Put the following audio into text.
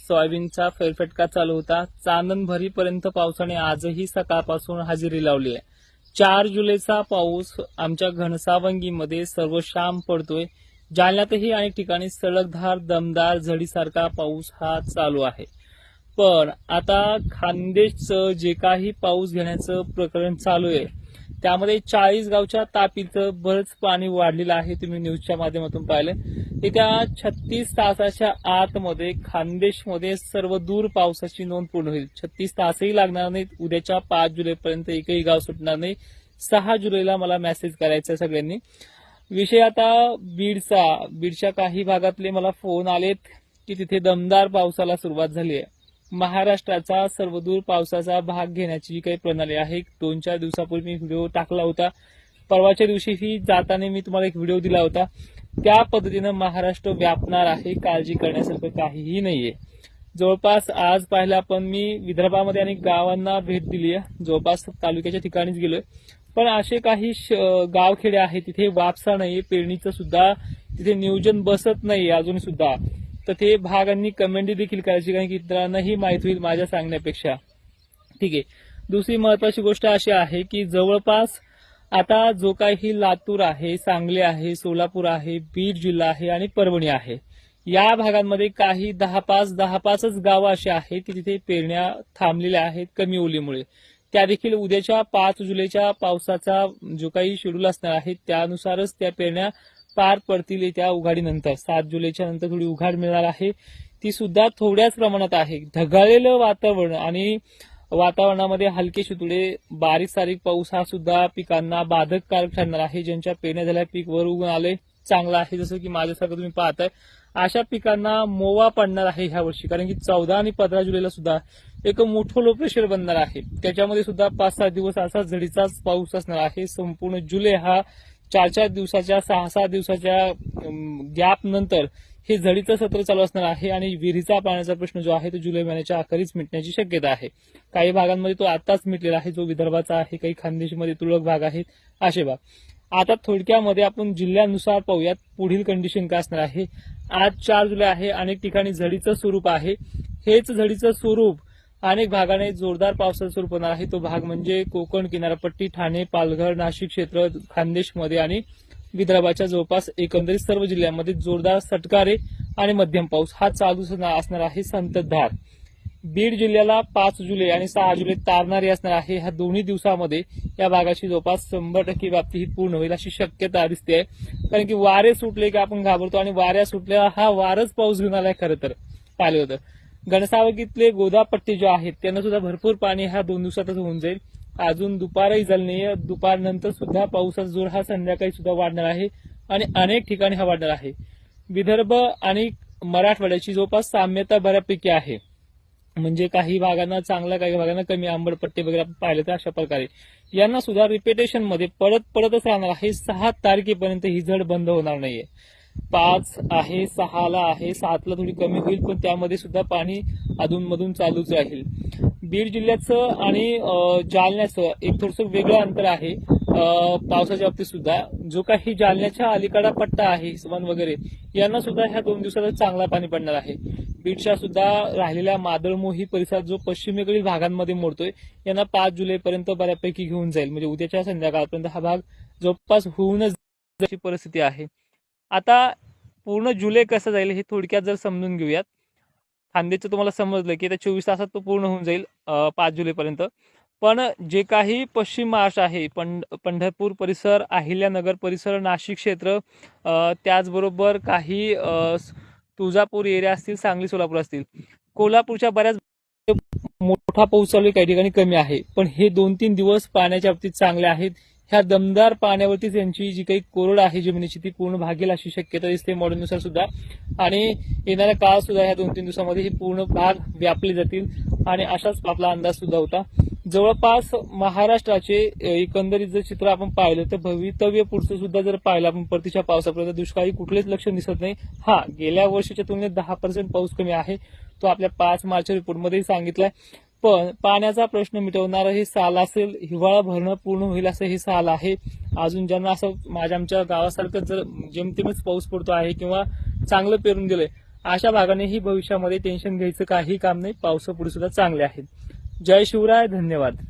सोयाबीनचा फेरफटका चालू होता। चांदण भरीपर्यंत पावसाने आजही सकाळपासून हजेरी लावली आहे। 4 जुलैचा पाऊस आमच्या घनसावंगीमध्ये सर्वशाम पडतोय। जालन्यातही अनेक ठिकाणी सलगधार दमदार झडीसारखा पाऊस हा चालू आहे। पण आता खान्देशचं जे काही पाऊस घेण्याचं प्रकरण चालू आहे त्यामध्ये 40 गावच्या तापीचं बरंच पाणी वाढलेलं आहे। तुम्ही न्यूजच्या माध्यमातून पाहिलं। येत्या 36 तासाच्या आतमध्ये खान्देशमध्ये सर्वदूर पावसाची नोंद पूर्ण होईल। 36 तासही लागणार नाहीत। उद्याच्या 5 जुलैपर्यंत एकही गाव सुटणार नाही। 6 जुलैला मला मेसेज करायचा सगळ्यांनी। विषय आता बीडच्या काही भागातले मला फोन आलेत की तिथे दमदार पावसाला सुरुवात झाली आहे। महाराष्ट्राचा सर्वदूर पावसाचा भाग घेण्याची जी काही प्रणाली आहे 2-4 दिवसापूर्वी मी व्हिडिओ टाकला होता। परवाच्या दिवशीही जाताना मी तुम्हाला एक व्हिडिओ दिला होता। त्या पद्धतीनं महाराष्ट्र व्यापणार आहे। काळजी करण्यासारखं काहीही नाहीये। जवळपास आज पाहिलं आपण मी विदर्भामध्ये अनेक गावांना भेट दिली आहे। जवळपास तालुक्याच्या ठिकाणीच गेलोय। पण असे काही गावखेडे आहेत तिथे वापसा नाहीये, पेरणीचं सुद्धा तिथे नियोजन बसत नाहीये अजून सुद्धा। तर ते भागांनी कमेंट देखील करायची, कारण की इतरांनाही माहित होईल माझ्या सांगण्यापेक्षा। ठीक आहे। दुसरी महत्वाची गोष्ट अशी आहे की जवळपास आता जो काही लातूर आहे, सांगली आहे, सोलापूर आहे, बीड जिल्हा आहे आणि परभणी आहे, या भागांमध्ये काही 10-5च गावं अशी आहेत की तिथे पेरण्या थांबलेल्या आहेत कमी ओलीमुळे। त्या देखील उद्याच्या 5 जुलैच्या पावसाचा जो काही शेड्यूल असणार आहे त्यानुसारच त्या पेरण्या पार पडतील। त्या उघाडीनंतर 7 जुलैच्या नंतर थोडी उघाड मिळणार आहे, ती सुद्धा थोड्याच प्रमाणात आहे। ढगाळलेलं वातावरण आणि वातावरणामध्ये हलके शितुडे बारीक सारीक पाऊस हा सुद्धा पिकांना बाधककारक ठरणार आहे। ज्यांच्या पेरण्या झाल्या पीक वर उगून आले चांगलं आहे, जसं की माझ्यासारखं तुम्ही पाहताय अशा पिकांना मोवा पडणार आहे ह्या वर्षी। कारण की 14 आणि 15 जुलैला सुद्धा एक मोठं लो प्रेशर बनणार आहे। त्याच्यामध्ये सुद्धा 5-6 दिवस असा झडीचाच पाऊस असणार आहे। संपूर्ण जुलै हा 4-4 दिवसाच्या 6-6 दिवसाच्या गॅप नंतर हे झडीचं सत्र चालू असणार आहे आणि विहिरीचा पाण्याचा प्रश्न जो आहे तो जुलै महिन्याच्या अखेरीस मिटण्याची शक्यता आहे। काही भागांमध्ये तो आताच मिटलेला आहे, जो विदर्भाचा आहे, काही खानदेशमध्ये तुरळक भाग आहेत असे भाग। आता थोडक्यामध्ये आपण जिल्ह्यानुसार पाहूयात पुढील कंडिशन काय असणार आहे। आज 4 जुलै आहे, अनेक ठिकाणी झडीचं स्वरूप आहे। हेच झडीचं स्वरूप अनेक भागाने जोरदार पावसाचं स्वरूप होणार आहे। तो भाग म्हणजे कोकण किनारपट्टी, ठाणे, पालघर, नाशिक क्षेत्र, खानदेशमध्ये आणि विदर्भाच्या जवळपास एकंदरीत सर्व जिल्ह्यांमध्ये जोरदार सटकारे आणि मध्यम पाऊस हा चालू असणार आहे संततधार। बीड जिल्ह्याला 5 जुलै आणि 6 जुलै तारणारी असणार आहे। ह्या दोन्ही दिवसामध्ये या भागाची जवळपास 100% व्याप्ती ही पूर्ण होईल अशी शक्यता दिसते आहे। कारण की वारे सुटले की आपण घाबरतो आणि वाऱ्या सुटल्या हा वारच पाऊस घेऊन आलाय खरं तर पाहिलं होतं। घनसावंगीतले गोदापट्टी जे आहेत त्यांना सुद्धा भरपूर पाणी ह्या 2 दिवसातच होऊन जाईल। अजून दुपारही झालं नाहीये, दुपारनंतर सुद्धा पावसाचा जोर हा संध्याकाळी सुद्धा वाढणार आहे आणि अनेक ठिकाणी हा वाढणार आहे। विदर्भ आणि मराठवाड्याची जवळपास साम्यता बऱ्यापैकी आहे, म्हणजे काही भागांना चांगला, काही भागांना कमी आंबटपट्टी वगैरे आपण पाहिलं तर अशा प्रकारे यांना सुद्धा रिपिटेशन मध्ये पडतच राहणार आहे। 6 तारखेपर्यंत ही झड बंद होणार नाहीये। 5 आहे, 6ला आहे, 7ला थोडी कमी होईल, पण त्यामध्ये सुद्धा पाणी अधूनमधून चालूच राहील। बीड जिल्ह्याचं आणि जालन्याचं एक थोडंसं वेगळं अंतर आहे पावसाच्या बाबतीत सुद्धा। जो काही जालन्याच्या अलीकडा पट्टा आहे हिसवण वगैरे यांना सुद्धा ह्या 2 दिवसात चांगला पाणी पडणार आहे। बीडच्या सुद्धा राहिलेल्या मादळमोही परिसरात जो पश्चिमेकडील भागांमध्ये मोडतोय यांना 5 जुलैपर्यंत बऱ्यापैकी घेऊन जाईल, म्हणजे उद्याच्या संध्याकाळपर्यंत हा भाग जवळपास होऊनच अशी परिस्थिती आहे। आता पूर्ण जुलै कसं जाईल हे थोडक्यात जर समजून घेऊयात। खान्देशचं तुम्हाला समजलं की आता 24 तासात तो पूर्ण होऊन जाईल 5 जुलैपर्यंत। पण जे काही पश्चिम महाराष्ट्र आहे, पंढरपूर परिसर, अहिल्यानगर परिसर, नाशिक क्षेत्र, त्याचबरोबर काही तुळजापूर एरिया असतील, सांगली सोलापूर असतील, कोल्हापूरच्या बऱ्याच मोठा पाऊस चालू आहे, काही ठिकाणी कमी आहे। पण हे 2-3 दिवस पाण्याच्या बाबतीत चांगले आहेत। ह्या दमदार पाण्यावरती त्यांची जी काही कोरड आहे जमिनीची ती पूर्ण भागेल अशी शक्यता दिसते मॉडेलनुसार सुद्धा। आणि येणाऱ्या काळ सुद्धा ह्या 2-3 दिवसामध्ये ही पूर्ण भाग व्यापले जातील आणि अशाच आपला अंदाज सुद्धा होता। जवळपास महाराष्ट्राचे एकंदरीत जर चित्र आपण पाहिलं तर भवितव्य पुढचं सुद्धा जर पाहिलं आपण परतीच्या पावसापर्यंत दुष्काळी कुठलेच लक्षण दिसत नाही। हा, गेल्या वर्षीच्या तुलनेत 10% पाऊस कमी आहे, तो आपल्या 5 मार्च रिपोर्टमध्येही सांगितलाय। पण पाण्याचा प्रश्न मिटवणारं हे साल असेल, हिवाळा भरणं पूर्ण होईल असं हे साल आहे। अजून ज्यांना असं आमच्या गावासारखं जर जेमतेमच पाऊस पडतो आहे किंवा चांगलं पेरून गेलंय अशा भागानेही भविष्यामध्ये टेन्शन घ्यायचं काही काम नाही. पावसापुढे सुद्धा चांगले आहेत. जय शिवराय. धन्यवाद.